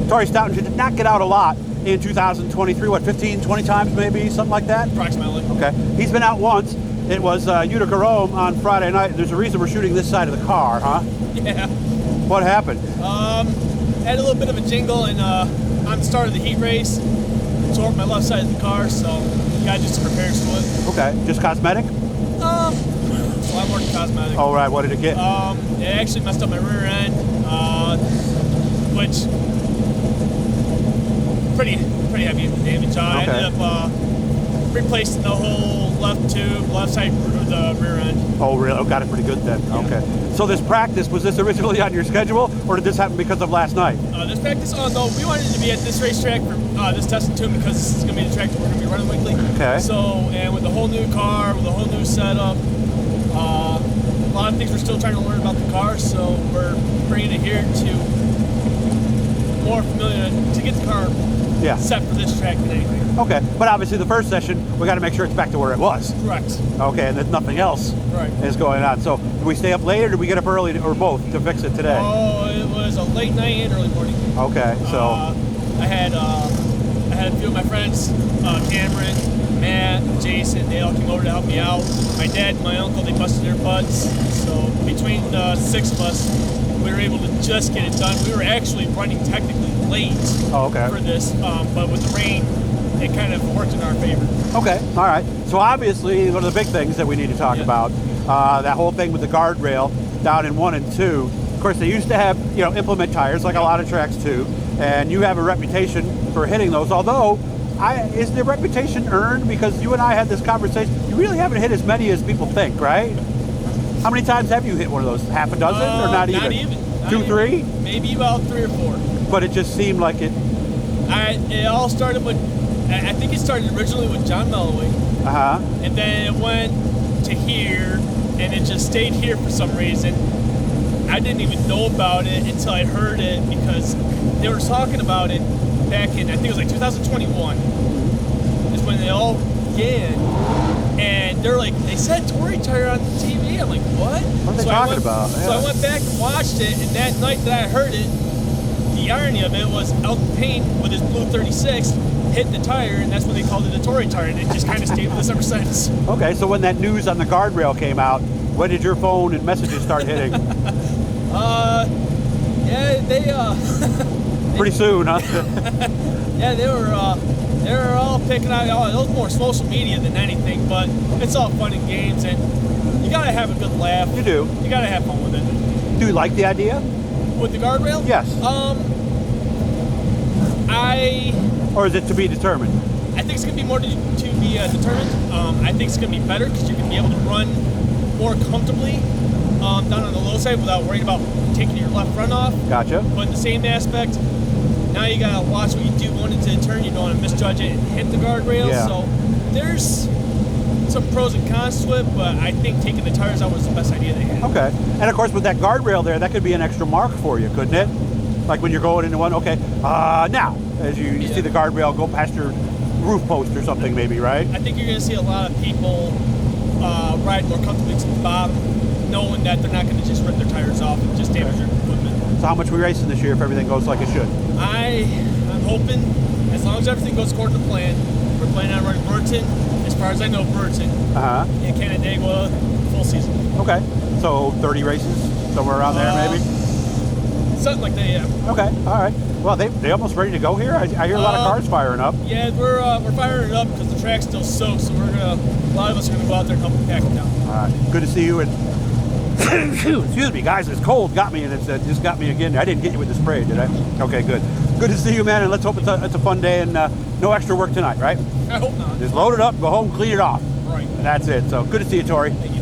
Torrey Stoughtenger did not get out a lot in 2023. What, 15, 20 times maybe, something like that? Approximately. Okay. He's been out once. It was Utica Rome on Friday night. There's a reason we're shooting this side of the car, huh? Yeah. What happened? Had a little bit of a jingle and on the start of the heat race, tore up my left side of the car, so got just some repairs to it. Okay. Just cosmetic? A lot more than cosmetic. Oh, right. What did it get? It actually messed up my rear end, which pretty heavy damage. I ended up replacing the whole left tube, left side of the rear end. Oh, really? Oh, got it pretty good then. Yeah. Okay. So this practice, was this originally on your schedule, or did this happen because of last night? This practice, no, we wanted to be at this racetrack for this testing too, because this is going to be the track that we're going to be running weekly. Okay. So, and with the whole new car, with the whole new setup, a lot of things we're still trying to learn about the car, so we're bringing it here to more familiar, to get the car set for this track than anything. Okay, but obviously the first session, we got to make sure it's back to where it was. Correct. Okay, and that nothing else is going on. So, did we stay up late, or did we get up early, or both, to fix it today? Oh, it was a late night and early morning. Okay, so I had a few of my friends, Cameron, Matt, Jason. They all came over to help me out. My dad and my uncle, they busted their butts. So between the 6 of us, we were able to just get it done. We were actually running technically late for this, but with the rain, it kind of worked in our favor. Okay, all right. So obviously, one of the big things that we need to talk about, that whole thing with the guardrail down in 1 and 2. Of course, they used to have, implement tires like a lot of tracks too, and you have a reputation for hitting those. Although, is the reputation earned? Because you and I had this conversation. You really haven't hit as many as people think, right? How many times have you hit one of those? Half a dozen, or not even? Not even. 2, 3? Maybe about 3 or 4. But it just seemed like it. It all started with. I think it started originally with John Melloway. And then it went to here, and it just stayed here for some reason. I didn't even know about it until I heard it, because they were talking about it back in, I think it was like 2021, is when they all began. And they're like, they said Torrey tire on the TV. I'm like, what? What are they talking about? So I went back and watched it, and that night that I heard it, the irony of it was Elton Payne with his blue 36 hit the tire, and that's when they called it a Torrey tire, and it just kind of stayed with us ever since. Okay, so when that news on the guardrail came out, when did your phone and messages start hitting? Pretty soon, huh? Yeah, they were all picking out. It was more social media than anything, but it's all fun and games, and you gotta have a good laugh. You do. You gotta have fun with it. Do you like the idea? With the guardrail? Yes. Or is it to be determined? I think it's going to be more to be determined. I think it's going to be better because you're going to be able to run more comfortably down on the low side without worrying about taking your left front off. Gotcha. But in the same aspect, now you got to watch what you do going into the turn. You don't want to misjudge it and hit the guardrail. Yeah. So there's some pros and cons to it, but I think taking the tires out was the best idea they had. Okay. And of course, with that guardrail there, that could be an extra mark for you, couldn't it? Like when you're going into one, okay, now, as you see the guardrail go past your roof post or something maybe, right? I think you're going to see a lot of people ride more comfortably to the bottom, knowing that they're not going to just rip their tires off and just damage their equipment. So how much are we racing this year if everything goes like it should? I'm hoping, as long as everything goes according to plan, we're planning on running Burton, as far as I know, Burton, in Canandaigua, full season. Okay, so 30 races, somewhere around there maybe? Something like that, yeah. Okay, all right. Well, they almost ready to go here? I hear a lot of cars firing up. Yeah, we're firing it up because the track's still soaked, so a lot of us are going to go out there and help pack it down. All right, good to see you. And excuse me, guys, this cold got me, and it just got me again. I didn't get you with the spray, did I? Okay, good. Good to see you, man, and let's hope it's a fun day and no extra work tonight, right? I hope not. Just load it up, go home, clean it off. Right. And that's it. So good to see you, Torrey. Thank you.